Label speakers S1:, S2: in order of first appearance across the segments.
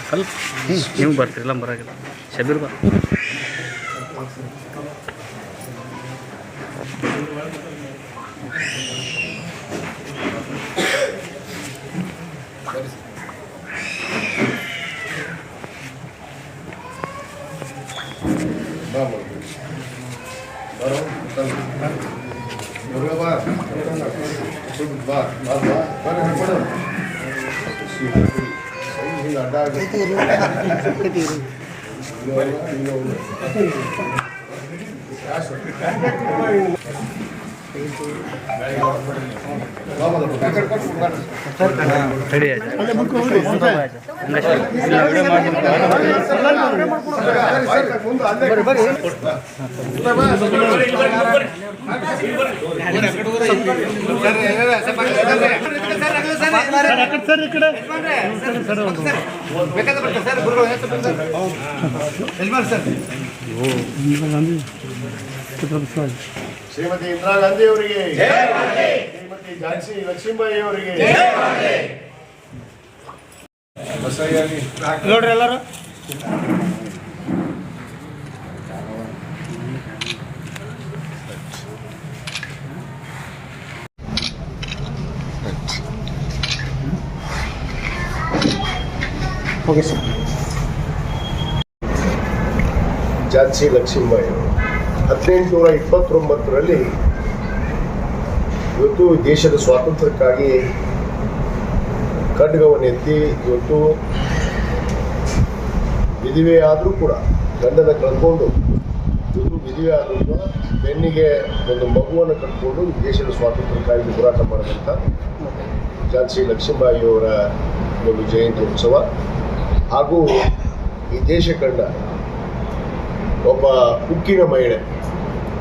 S1: ಸ್ವಲ್ಪ ನೀವು ಬರ್ತೀರಲ್ಲ ಬರಾಗಿಲ್ಲ ಶಬೀರ್ ಬಾ ರೆಡಿ
S2: ಶ್ರೀಮತಿ ಇಂದಿರಾ ಗಾಂಧಿ ಅವರಿಗೆ, ಶ್ರೀಮತಿ ಝಾನ್ಸಿ ಲಕ್ಷ್ಮೀಬಾಯಿ ಅವರಿಗೆ
S3: ನೋಡ್ರಿ ಎಲ್ಲರೂ ಓಕೆ ಸರ್.
S2: ಝಾನ್ಸಿ ಲಕ್ಷ್ಮೀಬಾಯಿ ಅವರು 1829ರಲ್ಲಿ ಇವತ್ತು ದೇಶದ ಸ್ವಾತಂತ್ರ್ಯಕ್ಕಾಗಿ ಖಡ್ಗವನ್ನೆತ್ತಿ ಇವತ್ತು ವಿಧವೆ ಆದರೂ ಕೂಡ ಗಂಡನ ಕಳ್ಕೊಂಡು ಇವತ್ತು ವಿಧವೆ ಆದರೂ ಕೂಡ ಬೆನ್ನಿಗೆ ಒಂದು ಮಗುವನ್ನು ಕಟ್ಕೊಂಡು ದೇಶದ ಸ್ವಾತಂತ್ರ್ಯಕ್ಕಾಗಿ ಹೋರಾಟ ಮಾಡಿದಂಥ ಝಾನ್ಸಿ ಲಕ್ಷ್ಮೀಬಾಯಿಯವರ ಒಂದು ಜಯಂತಿ ಉತ್ಸವ ಹಾಗೂ ಈ ದೇಶ ಕಂಡ ಒಬ್ಬ ಉಕ್ಕಿನ ಮಹಿಳೆ,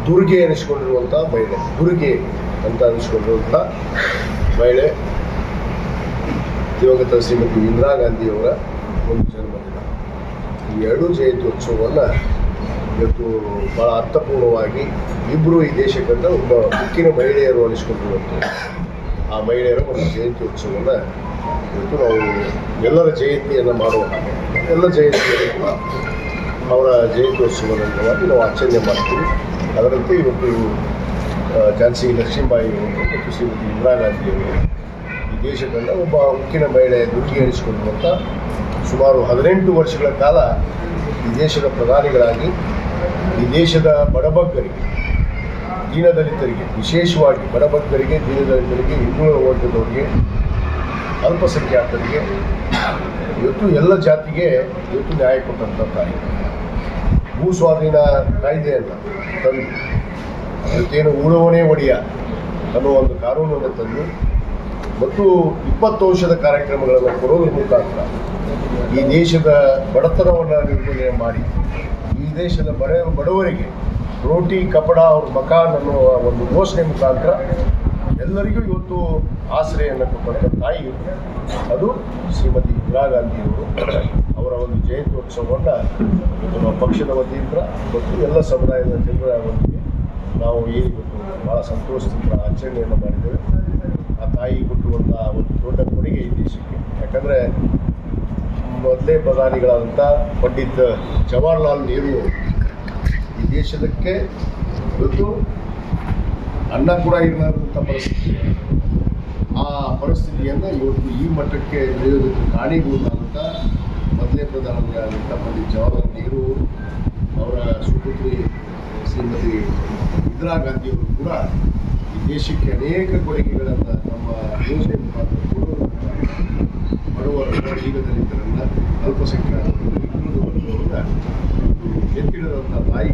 S2: ದುರ್ಗೆ ಅನಿಸ್ಕೊಂಡಿರುವಂಥ ಮಹಿಳೆ, ದುರ್ಗೆ ಅಂತ ಅನಿಸ್ಕೊಂಡಿರುವಂಥ ಮಹಿಳೆ ದಿವಂಗತ ಶ್ರೀಮತಿ ಇಂದಿರಾ ಗಾಂಧಿಯವರ ಒಂದು ಜನ್ಮದಿನ. ಈ ಎರಡೂ ಜಯಂತಿ ಉತ್ಸವವನ್ನು ಇವತ್ತು ಭಾಳ ಅರ್ಥಪೂರ್ಣವಾಗಿ ಇಬ್ಬರು ಈ ದೇಶ ಕಂಡ ಒಬ್ಬ ಉಕ್ಕಿನ ಮಹಿಳೆಯರು ಅನಿಸ್ಕೊಂಡಿರುವಂಥ ಆ ಮಹಿಳೆಯರ ಒಂದು ಜಯಂತಿ ಉತ್ಸವವನ್ನು ಇವತ್ತು ನಾವು ಎಲ್ಲರ ಜಯಂತಿಯನ್ನು ಮಾಡುವ ಎಲ್ಲ ಜಯಂತಿಯನ್ನು ಕೂಡ ಅವರ ಜಯಂತ್ಯೋತ್ಸವದ ಅಂಗವಾಗಿ ನಾವು ಆಚರಣೆ ಮಾಡ್ತೀವಿ. ಅದರಂತೆ ಇವತ್ತು ಝಾನ್ಸಿ ಲಕ್ಷ್ಮೀಬಾಯಿ ಅವರು ಮತ್ತು ಶ್ರೀಮತಿ ಇಂದಿರಾ ಗಾಂಧಿಯವರು ಈ ದೇಶದ ಒಬ್ಬ ಉಕ್ಕಿನ ಮಹಿಳೆ ದುರ್ಗಿ ಎನಿಸಿಕೊಂಡಿರುವಂಥ ಸುಮಾರು 18 ವರ್ಷಗಳ ಕಾಲ ಈ ದೇಶದ ಪ್ರಧಾನಿಗಳಾಗಿ ಈ ದೇಶದ ಬಡಬಗ್ಗರಿಗೆ, ದೀನದಲಿತರಿಗೆ, ವಿಶೇಷವಾಗಿ ಬಡಬಗ್ಗರಿಗೆ, ದೀನದಲಿತರಿಗೆ, ಹಿಂದುಳಿದ ವರ್ಗದವರಿಗೆ, ಅಲ್ಪಸಂಖ್ಯಾತರಿಗೆ, ಇವತ್ತು ಎಲ್ಲ ಜಾತಿಗೆ ಇವತ್ತು ನ್ಯಾಯ ಕೊಟ್ಟಂಥ ತಾಯಿ. ಭೂ ಸ್ವಾಧೀನ ಕಾಯ್ದೆಯನ್ನು ತಂದು ಇವತ್ತೇನು ಉಳುವಣೆ ಒಡೆಯ ಅನ್ನೋ ಒಂದು ಕಾನೂನನ್ನು ತಂದು ಮತ್ತು 20 ವರ್ಷದ ಕಾರ್ಯಕ್ರಮಗಳನ್ನು ಕೊಡೋದ್ರ ಮುಖಾಂತರ ಈ ದೇಶದ ಬಡತನವನ್ನು ನಿರ್ಮೂಲನೆ ಮಾಡಿ ಈ ದೇಶದ ಬಡವರಿಗೆ ರೋಟಿ ಕಪಡ ಅವ್ರ ಮಕಾನ್ ಅನ್ನುವ ಒಂದು ಘೋಷಣೆ ಮುಖಾಂತರ ಎಲ್ಲರಿಗೂ ಇವತ್ತು ಆಶ್ರಯವನ್ನು ಕೊಟ್ಟಂಥ ತಾಯಿ ಅದು ಶ್ರೀಮತಿ ಇಂದಿರಾ ಗಾಂಧಿಯವರು. ಅವರ ಒಂದು ಜಯಂತ್ಯೋತ್ಸವವನ್ನು ಇವತ್ತು ನಾವು ಪಕ್ಷದ ವತಿಯಿಂದ ಮತ್ತು ಎಲ್ಲ ಸಮುದಾಯದ ಜನರ ಒಂದಿಗೆ ನಾವು ಇವತ್ತು ಭಾಳ ಸಂತೋಷದಿಂದ ಆಚರಣೆಯನ್ನು ಮಾಡಿದ್ದೇವೆ. ಆ ತಾಯಿ ಕೊಟ್ಟಿರುವಂಥ ಒಂದು ದೊಡ್ಡ ಕೊಡುಗೆ ಈ ದೇಶಕ್ಕೆ. ಯಾಕಂದರೆ ಮೊದಲೇ ಪ್ರಧಾನಿಗಳಾದಂಥ ಪಂಡಿತ್ ಜವಾಹರ್ಲಾಲ್ ನೆಹರು ಈ ದೇಶದಕ್ಕೆ ಇವತ್ತು ಅನ್ನ ಕೂಡ ಇರಲಾರಂಥ ಪರಿಸ್ಥಿತಿ, ಆ ಪರಿಸ್ಥಿತಿಯನ್ನು ಇವತ್ತು ಈ ಮಟ್ಟಕ್ಕೆ ಬೆಳೆಯೋದಕ್ಕೆ ಕಾರಣೀಭೂತವಾದಂಥ ಮೊದಲನೇ ಪ್ರಧಾನಿಯಾದಂಥ ಪಂಡಿತ್ ಜವಾಹರ್ಲಾಲ್ ನೆಹರು ಅವರ ಸುಪುತ್ರಿ ಶ್ರೀಮತಿ ಇಂದಿರಾ ಗಾಂಧಿಯವರು ಕೂಡ ಈ ದೇಶಕ್ಕೆ ಅನೇಕ ಕೊಡುಗೆಗಳನ್ನು ನಮ್ಮ ಯೋಜನೆ ಮುಖಾಂತರ ಕೊಡೋದ್ರ ಬಡವರನ್ನು, ದೀನದಲಿತರನ್ನು, ಅಲ್ಪಸಂಖ್ಯಾತರನ್ನು, ಹಿಂದುಳಿದ ವರ್ಗದವರನ್ನು ಎತ್ತಿಡಿದಂಥ ತಾಯಿ